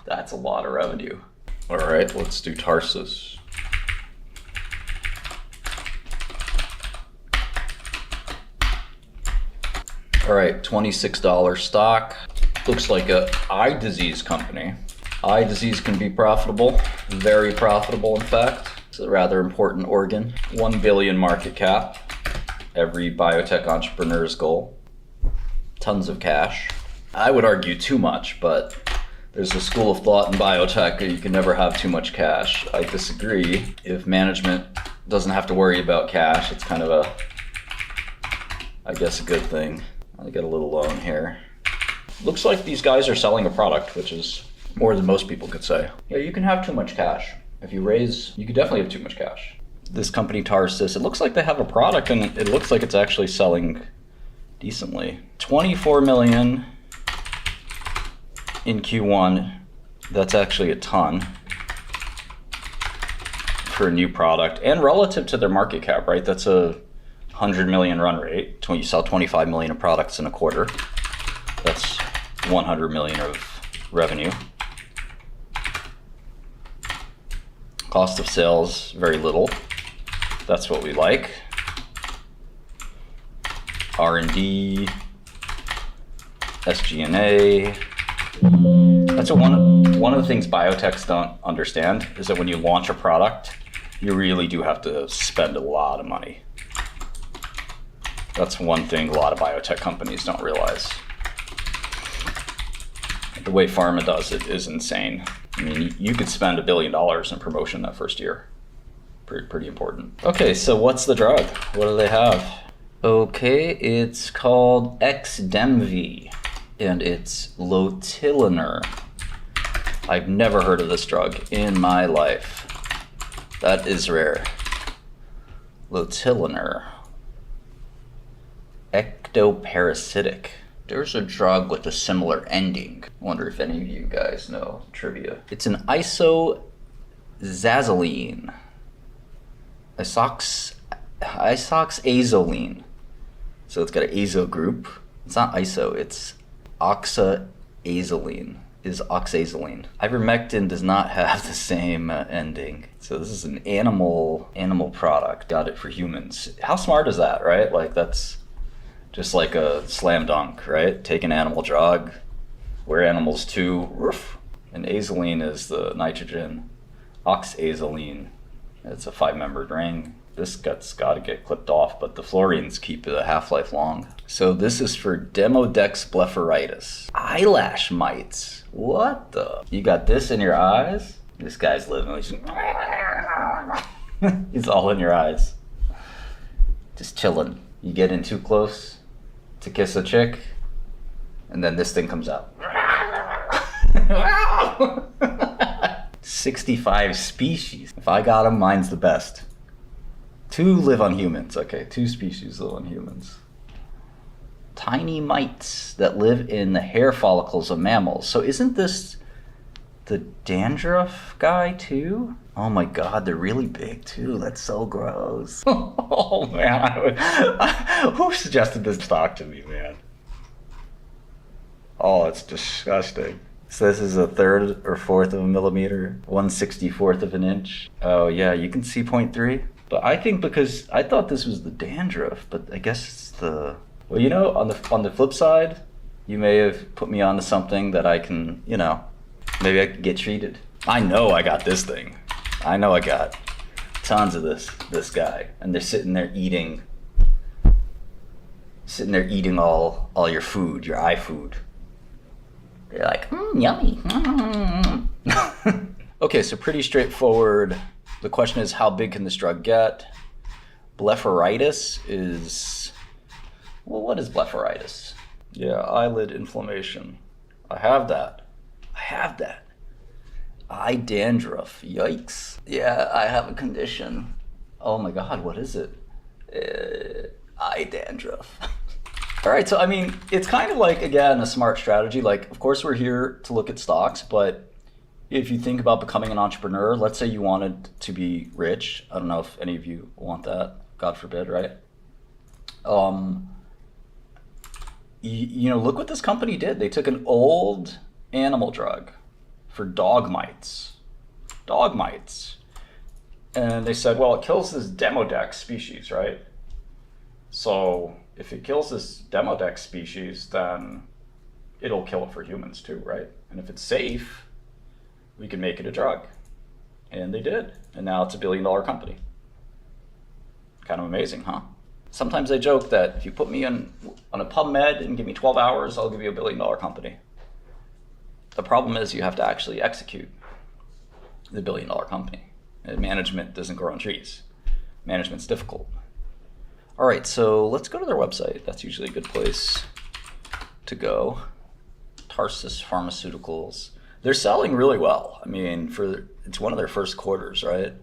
That's a lot of revenue. All right, let's do Tarsus. All right, $26 stock. Looks like a eye disease company. Eye disease can be profitable, very profitable in fact. It's a rather important organ. 1 billion market cap, every biotech entrepreneur's goal. Tons of cash. I would argue too much, but there's a school of thought in biotech that you can never have too much cash. I disagree. If management doesn't have to worry about cash, it's kind of a, I guess, a good thing. I'll get a little loan here. Looks like these guys are selling a product, which is more than most people could say. Yeah, you can have too much cash. If you raise, you could definitely have too much cash. This company Tarsus, it looks like they have a product and it looks like it's actually selling decently. 24 million in Q1. That's actually a ton for a new product. And relative to their market cap, right? That's a 100 million run rate. You sell 25 million of products in a quarter. That's 100 million of revenue. Cost of sales, very little. That's what we like. R&D, SG&A. That's one of the things biotechs don't understand is that when you launch a product, you really do have to spend a lot of money. That's one thing a lot of biotech companies don't realize. The way pharma does it is insane. I mean, you could spend $1 billion in promotion that first year. Pretty important. Okay, so what's the drug? What do they have? Okay, it's called XDEMVY, and it's lotilaner. I've never heard of this drug in my life. That is rare. Lotilaner. 𝗥𝗍𝗄𝗏. There's a drug with a similar ending. I wonder if any of you guys know trivia. It's an isoxazoline. Isoxazoline. So it's got an azo group. It's not iso, it's oxazoline. Is oxazoline. Ivermectin does not have the same ending. So this is an animal product. Got it for humans. How smart is that, right? Like that's just like a slam dunk, right? Take an animal drug, we're animals too, woof. And azoline is the nitrogen. Oxazoline, it's a 5-membered ring. This gut's got to get clipped off, but the fluorines keep the half-life long. So this is for demodex blepharitis. Eyelash mites. What the? You got this in your eyes? This guy's living. He's all in your eyes. Just chilling. You get in too close to kiss a chick, and then this thing comes out. 65 species. If I got them, mine's the best. 2 live on humans. Okay, 2 species live on humans. Tiny mites that live in the hair follicles of mammals. So isn't this the dandruff guy too? Oh my God, they're really big too. That's so gross. Oh man, who suggested this stock to me, man? Oh, it's disgusting. So this is 1/3 or 1/4 of a millimeter, 1/64 of an inch. Oh yeah, you can see 0.3. But I think because I thought this was the dandruff, but I guess it's the, well, you know, on the flip side, you may have put me onto something that I can, you know, maybe I could get treated. I know I got this thing. I know I got tons of this guy, and they're sitting there eating all your food, your eye food. They're like, yummy. Okay, so pretty straightforward. The question is, how big can this drug get? Blepharitis is, well, what is blepharitis? Yeah, eyelid inflammation. I have that. Eye dandruff, yikes. Yeah, I have a condition. Oh my God, what is it? Eye dandruff. All right, so I mean, it's kind of like, again, a smart strategy. Like, of course we're here to look at stocks, but if you think about becoming an entrepreneur, let's say you wanted to be rich. I don't know if any of you want that, God forbid, right? You know, look what this company did. They took an old animal drug for dog mites. Dog mites. And they said, well, it kills this 𝗕𝗏𝗥𝗧𝗜𝗍 species, right? So if it kills this 𝗕𝗏𝗥𝗧𝗜𝗍 species, then it'll kill it for humans too, right? And if it's safe, we can make it a drug. And they did. And now it's a $1 billion company. Kind of amazing, huh? Sometimes I joke that if you put me on a Pubmed and give me 12 hours, I'll give you a $1 billion company. The problem is you have to actually execute the $1 billion company. And management doesn't grow on trees. Management's difficult. All right, so let's go to their website. That's usually a good place to go. Tarsus Pharmaceuticals. They're selling really well. I mean, it's one of their first quarters, right?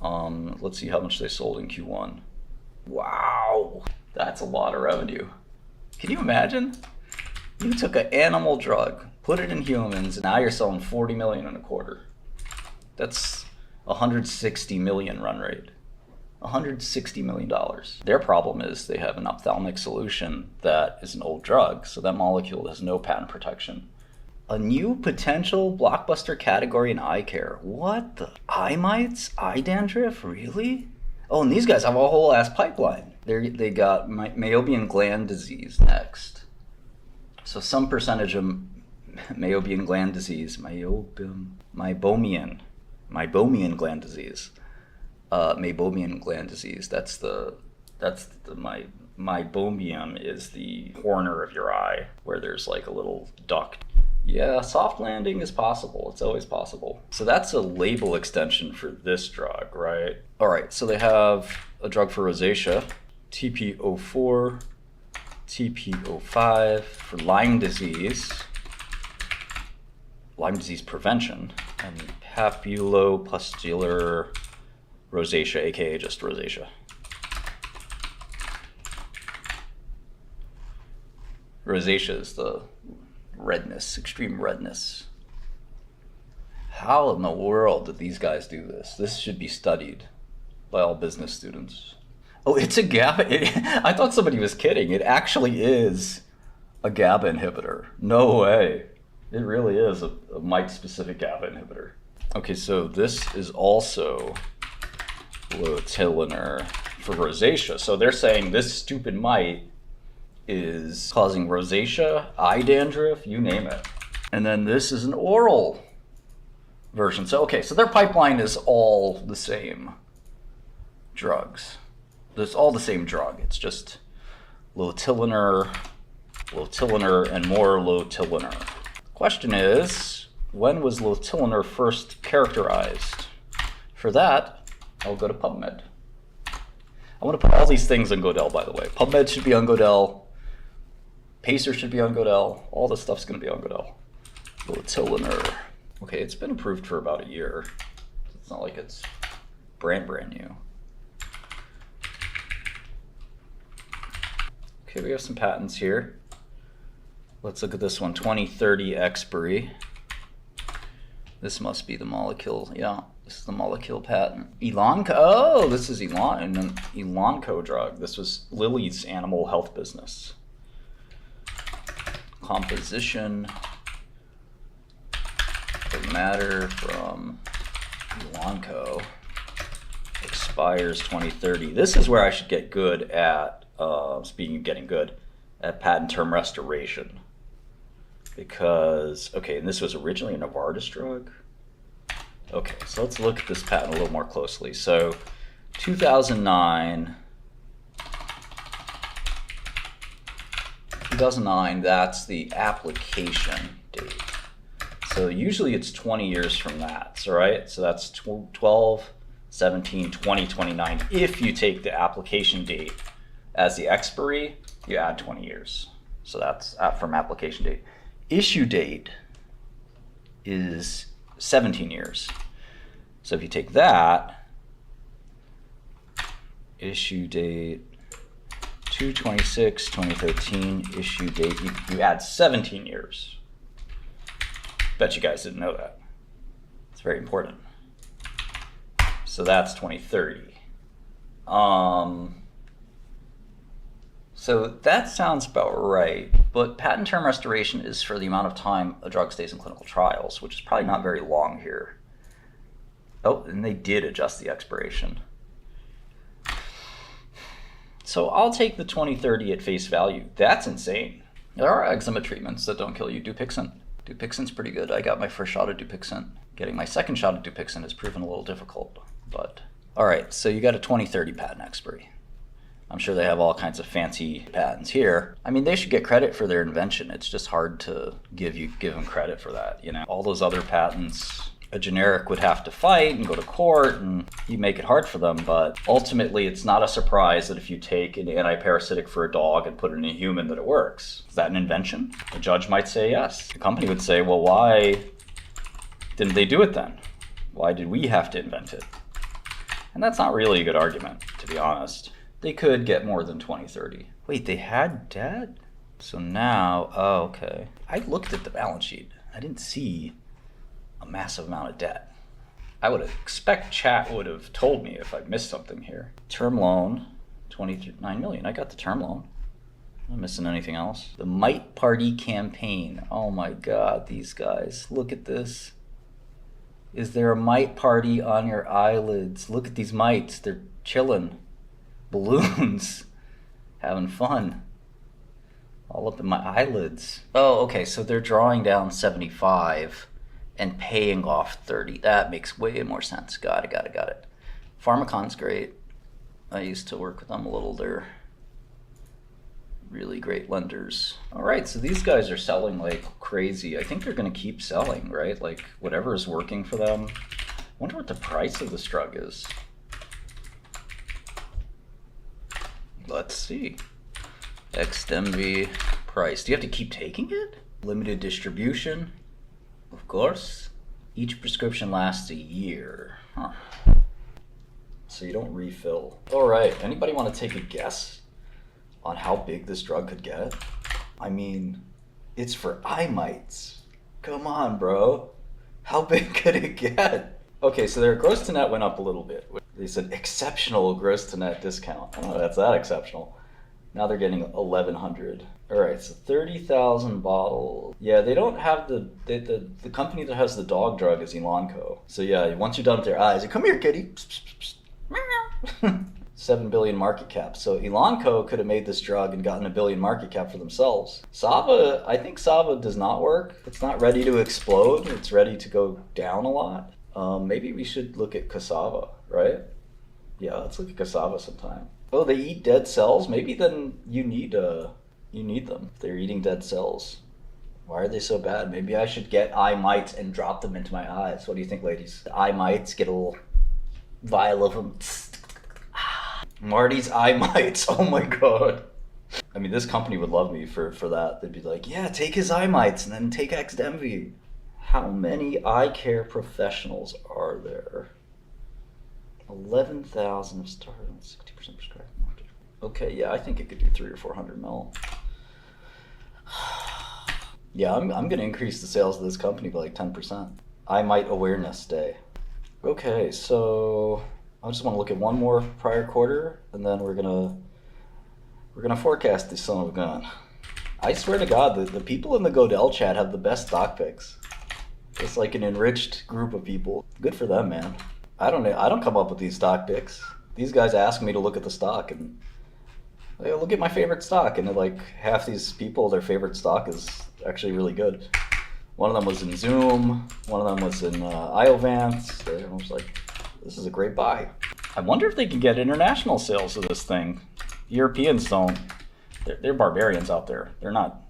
Let's see how much they sold in Q1. Wow, that's a lot of revenue. Can you imagine? You took an animal drug, put it in humans, and now you're selling 40 million in a quarter. That's 160 million run rate. $160 million. Their problem is they have an ophthalmic solution that is an old drug, so that molecule has no patent protection. A new potential blockbuster category in eye care. What the? Eye mites? Eye dandruff? Really? Oh, and these guys have a whole ass pipeline. They got Meibomian gland disease next. So some percentage of Meibomian gland disease, Meibomian gland disease. Meibomian gland disease. Meibomium is the corner of your eye where there's like a little duct. Yeah, soft landing is possible. It's always possible. So that's a label extension for this drug, right? All right, so they have a drug for rosacea, TP04, TP05 for Lyme disease prevention, and 𝗕𝗏𝗄𝗆𝗄𝗏 rosacea, aka just rosacea. Rosacea is the redness, extreme redness. How in the world did these guys do this? This should be studied by all business students. Oh, it's a GABA. I thought somebody was kidding. It actually is a GABA inhibitor. No way. It really is a mite-specific GABA inhibitor. Okay, so this is also 𝗤𝗏𝗘𝗏𝗏 for rosacea. So they're saying this stupid mite is causing rosacea, eye dandruff, you name it. And then this is an oral version. So, okay, so their pipeline is all the same drugs. It's all the same drug. It's just 𝗤𝗏𝗘𝗏𝗏, and more 𝗤𝗏𝗘𝗏𝗏. Question is, when was 𝗤𝗏𝗘𝗏𝗏 first characterized? For that, I'll go to Pubmed. I want to put all these things on 𝗙𝗏𝗘, by the way. Pubmed should be on 𝗙𝗏𝗘. Pacer should be on 𝗙𝗏𝗘. All this stuff's going to be on 𝗙𝗏𝗘. 𝗤𝗏𝗘𝗏𝗏. Okay, it's been approved for about a year. It's not like it's brand new. Okay, we have some patents here. Let's look at this one, 2030 expiry. This must be the molecule. Yeah, this is the molecule patent. Elanco. Oh, this is Elanco drug. This was Lilly's animal health business. Composition of matter from Elanco expires 2030. This is where I should get good at, speaking of getting good, at patent term restoration. Because, okay, and this was originally a Novartis drug. Okay, so let's look at this patent a little more closely. So, 2009, that's the application date. So usually it's 20 years from that, so right? So that's 12, 17, 20, 29. If you take the application date as the expiry, you add 20 years. So that's from application date. Issue date is 17 years. So if you take that, issue date 2/26/2013, issue date, you add 17 years. Bet you guys didn't know that. It's very important. So that's 2030. So that sounds about right, but patent term restoration is for the amount of time a drug stays in clinical trials, which is probably not very long here. Oh, and they did adjust the expiration. So I'll take the 2030 at face value. That's insane. There are eczema treatments that don't kill you. Dupixent. Dupixent's pretty good. I got my first shot of Dupixent. Getting my second shot of Dupixent has proven a little difficult, but... All right, so you got a 2030 patent expiry. I'm sure they have all kinds of fancy patents here. I mean, they should get credit for their invention. It's just hard to give them credit for that, you know? All those other patents, a generic would have to fight and go to court, and you make it hard for them, but ultimately it's not a surprise that if you take an antiparasitic for a dog and put it in a human that it works. Is that an invention? The judge might say yes. The company would say, well, why didn't they do it then? Why did we have to invent it? And that's not really a good argument, to be honest. They could get more than 2030. Wait, they had debt? So now, oh, okay. I looked at the balance sheet. I didn't see a massive amount of debt. I would expect chat would have told me if I missed something here. Term loan, 29 million. I got the term loan. Am I missing anything else? The Mite Party campaign. Oh my God, these guys. Look at this. Is there a mite party on your eyelids? Look at these mites. They're chilling. Balloons. Having fun. All up in my eyelids. Oh, okay, so they're drawing down 75 and paying off 30. That makes way more sense. Got it. Pharmacon's great. I used to work with them a little. They're really great lenders. All right, so these guys are selling like crazy. I think they're gonna keep selling, right? Like whatever is working for them. I wonder what the price of this drug is. Let's see. XDEMVY price. Do you have to keep taking it? Limited distribution, of course. Each prescription lasts a year. Huh. So you don't refill. All right, anybody want to take a guess on how big this drug could get? I mean, it's for eye mites. Come on, bro. How big could it get? Okay, so their gross to net went up a little bit. They said exceptional gross to net discount. I don't know if that's that exceptional. Now they're getting 1,100. All right, so 30,000 bottles. Yeah, they don't have the company that has the dog drug is Elanco. So yeah, once you're done with their eyes, come here, kitty. 7 billion market cap. So Elanco could have made this drug and gotten 1 billion market cap for themselves. 𝗧𝗏, I think 𝗧𝗏 does not work. It's not ready to explode. It's ready to go down a lot. Maybe we should look at cassava, right? Yeah, let's look at cassava sometime. Oh, they eat dead cells? Maybe then you need them. If they're eating dead cells. Why are they so bad? Maybe I should get eye mites and drop them into my eyes. What do you think, ladies? The eye mites, get a little vial of them. Marty's eye mites. Oh my God. I mean, this company would love me for that. They'd be like, yeah, take his eye mites and then take XDEMVY. How many eye care professionals are there? 11,000 have started on 60% prescribed. Okay, yeah, I think it could do 300 or 400 mil. Yeah, I'm gonna increase the sales of this company by like 10%. Eye Mite Awareness Day. Okay, so I just want to look at one more prior quarter, and then we're gonna forecast this son of a gun. I swear to God, the people in the Godel chat have the best stock picks. It's like an enriched group of people. Good for them, man. I don't come up with these stock picks. These guys ask me to look at the stock and like, look at my favorite stock, and like half these people, their favorite stock is actually really good. One of them was in Zoom. One of them was in Iovance. I was like, this is a great buy. I wonder if they can get international sales of this thing. Europeans don't. They're barbarians out there. They're not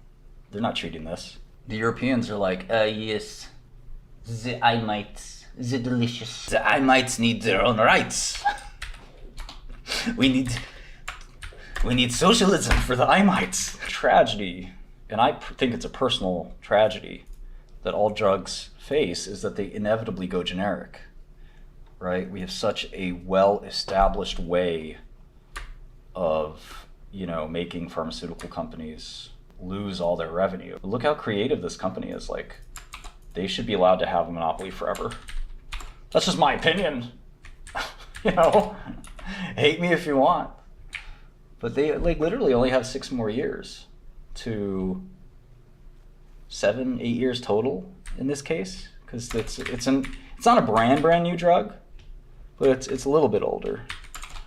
treating this. The Europeans are like, yes, the eye mites, the delicious. The eye mites need their own rights. We need socialism for the eye mites. Tragedy, and I think it's a personal tragedy that all drugs face, is that they inevitably go generic, right? We have such a well-established way of, making pharmaceutical companies lose all their revenue. But look how creative this company is. Like, they should be allowed to have a monopoly forever. That's just my opinion. Hate me if you want. But they like literally only have 6 more years to 7, 8 years total in this case, because it's not a brand new drug, but it's a little bit older.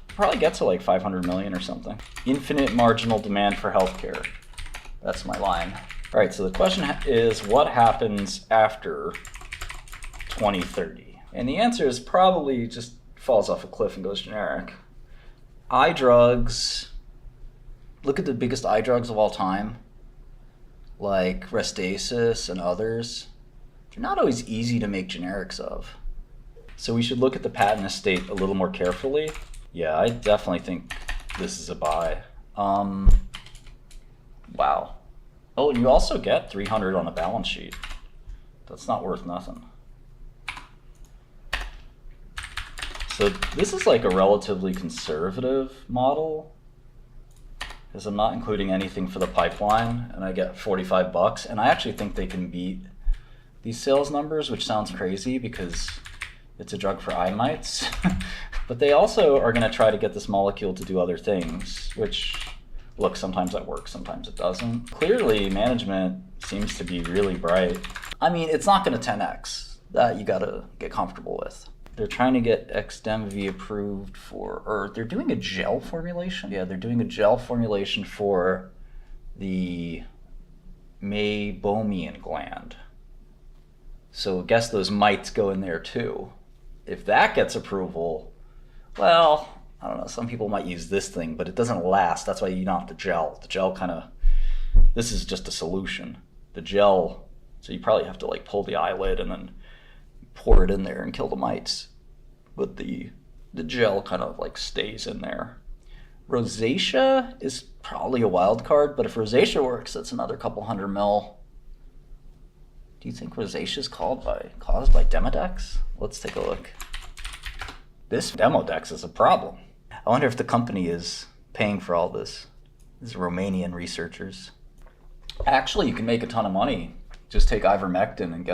Probably get to like 500 million or something. Infinite marginal demand for healthcare. That's my line. All right, so the question is, what happens after 2030? And the answer is probably just falls off a cliff and goes generic. Eye drugs, look at the biggest eye drugs of all time, like Rosacea and others. They're not always easy to make generics of. So we should look at the patent estate a little more carefully. Yeah, I definitely think this is a buy. Wow. Oh, and you also get 300 on the balance sheet. That's not worth nothing. So this is like a relatively conservative model, because I'm not including anything for the pipeline, and I get $45. And I actually think they can beat these sales numbers, which sounds crazy because it's a drug for eye mites. But they also are going to try to get this molecule to do other things, which, look, sometimes that works, sometimes it doesn't. Clearly, management seems to be really bright. I mean, it's not going to 10x. That you got to get comfortable with. They're trying to get XDEMVY approved for, or they're doing a gel formulation. Yeah, they're doing a gel formulation for the meibomian gland. So I guess those mites go in there too. If that gets approval, well, I don't know, some people might use this thing, but it doesn't last. That's why you don't have the gel. The gel kind of, this is just a solution. The gel, so you probably have to like pull the eyelid and then pour it in there and kill the mites. But the gel kind of like stays in there. Rosacea is probably a wild card, but if rosacea works, that's another couple $100 million. Do you think rosacea is caused by Demodex? Let's take a look. This Demodex is a problem. I wonder if the company is paying for all this. These Romanian researchers. Actually, you can make a ton of money. Just take ivermectin and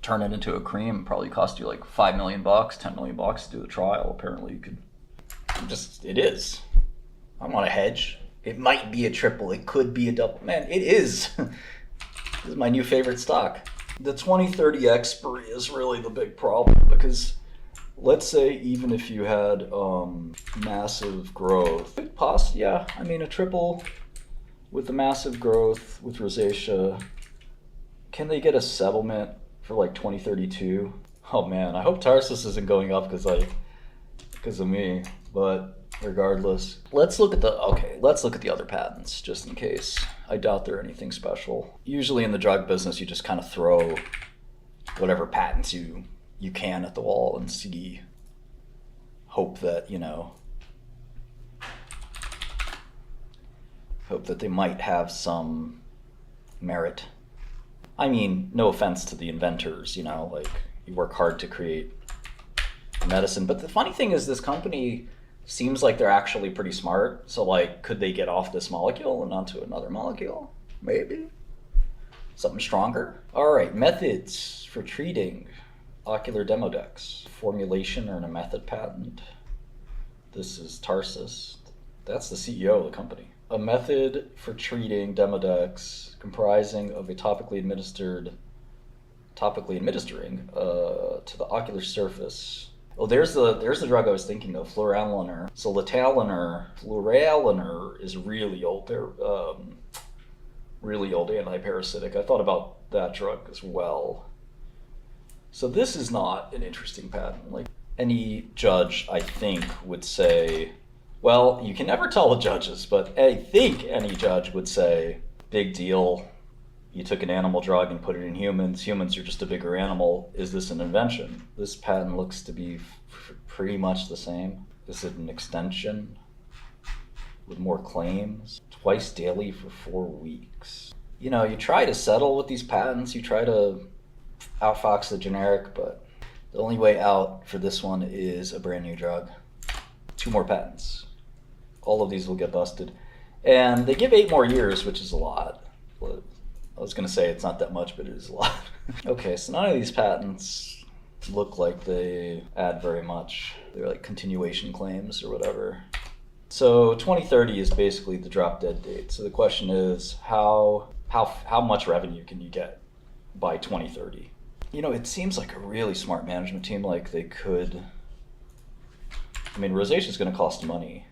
turn it into a cream. Probably cost you like $5 million, $10 million to do the trial. Apparently you could it is. I'm on a hedge. It might be a triple. It could be a double. Man, it is. This is my new favorite stock. The 2030 expiry is really the big problem, because let's say even if you had massive growth, yeah, I mean a triple with the massive growth with rosacea, can they get a settlement for like 2032? Oh man, I hope Tarsus isn't going up because of me, but regardless, let's look at the other patents just in case. I doubt they're anything special. Usually in the drug business, you just kind of throw whatever patents you can at the wall and hope that they might have some merit. I mean, no offense to the inventors, like you work hard to create medicine. But the funny thing is, this company seems like they're actually pretty smart. So like, could they get off this molecule and onto another molecule? Maybe. Something stronger? All right, methods for treating ocular Demodex. Formulation or a method patent. This is Tarsus. That's the CEO of the company. A method for treating Demodex comprising of a topically administering to the ocular surface. Oh, there's the drug I was thinking of, fluoraliner. So fluoraliner is really old. They're really old antiparasitic. I thought about that drug as well. So this is not an interesting patent. Like any judge, I think, would say, well, you can never tell the judges, but I think any judge would say, big deal. You took an animal drug and put it in humans. Humans are just a bigger animal. Is this an invention? This patent looks to be pretty much the same. Is it an extension with more claims? Twice daily for 4 weeks. You try to settle with these patents. You try to outfox the generic, but the only way out for this one is a brand new drug. 2 more patents. All of these will get busted. And they give 8 more years, which is a lot. I was going to say it's not that much, but it is a lot. Okay, so none of these patents look like they add very much. They're like continuation claims or whatever. So 2030 is basically the drop dead date. So the question is, how much revenue can you get by 2030? You know, it seems like a really smart management team. Like they could. I mean, rosacea is going to cost money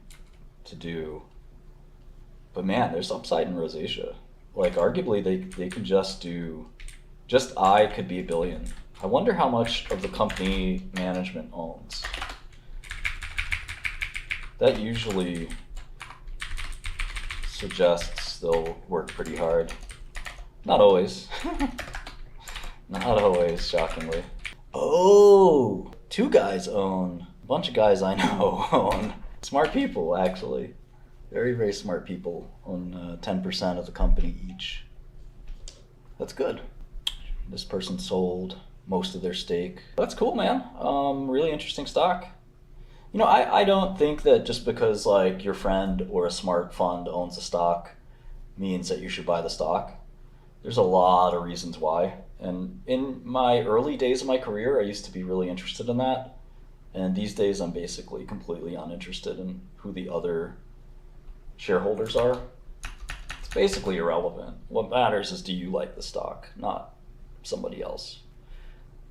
to do, but man, there's upside in rosacea. Like arguably, they can just do. Just I could be $1 billion. I wonder how much of the company management owns. That usually suggests they'll work pretty hard. Not always. Not always, shockingly. Oh, 2 guys own. A bunch of guys I know own. Smart people, actually. Very, very smart people own 10% of the company each. That's good. This person sold most of their stake. That's cool, man. Really interesting stock. You know, I don't think that just because like your friend or a smart fund owns a stock means that you should buy the stock. There's a lot of reasons why. And in my early days of my career, I used to be really interested in that. And these days, I'm basically completely uninterested in who the other shareholders are. It's basically irrelevant. What matters is, do you like the stock, not somebody else.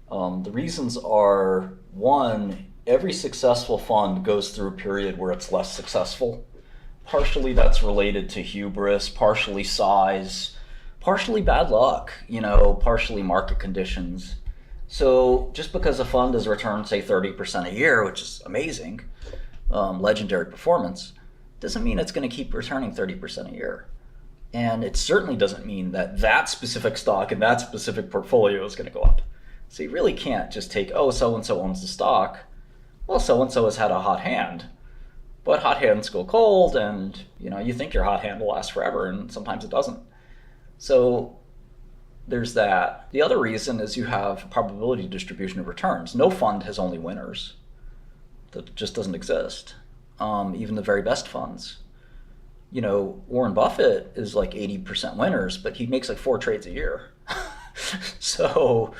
The reasons are, one, every successful fund goes through a period where it's less successful. Partially that's related to hubris, partially size, partially bad luck, you know, partially market conditions. So just because a fund has returned, say, 30% a year, which is amazing, legendary performance, doesn't mean it's going to keep returning 30% a year. And it certainly doesn't mean that that specific stock and that specific portfolio is going to go up. So you really can't just take, oh, so-and-so owns the stock. Well, so-and-so has had a hot hand, but hot hands go cold, and you know, you think your hot hand will last forever, and sometimes it doesn't. So there's that. The other reason is you have probability distribution of returns. No fund has only winners. That just doesn't exist. Even the very best funds. You know, Warren Buffett is like 80% winners, but he makes like 4 trades a year. So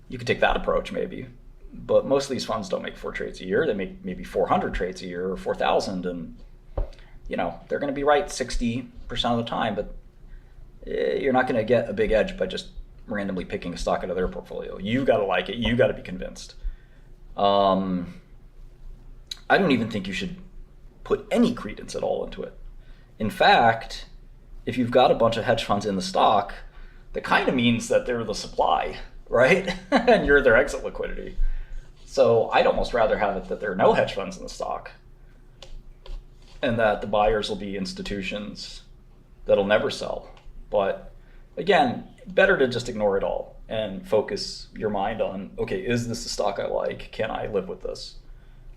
you could take that approach maybe. But most of these funds don't make 4 trades a year. They make maybe 400 trades a year or 4,000, and you know, they're going to be right 60% of the time, but you're not going to get a big edge by just randomly picking a stock out of their portfolio. You got to like it. You got to be convinced. I don't even think you should put any credence at all into it. In fact, if you've got a bunch of hedge funds in the stock, that kind of means that they're the supply, right? And you're their exit liquidity. So I'd almost rather have it that there are no hedge funds in the stock and that the buyers will be institutions that'll never sell. But again, better to just ignore it all and focus your mind on, okay, is this a stock I like? Can I live with this?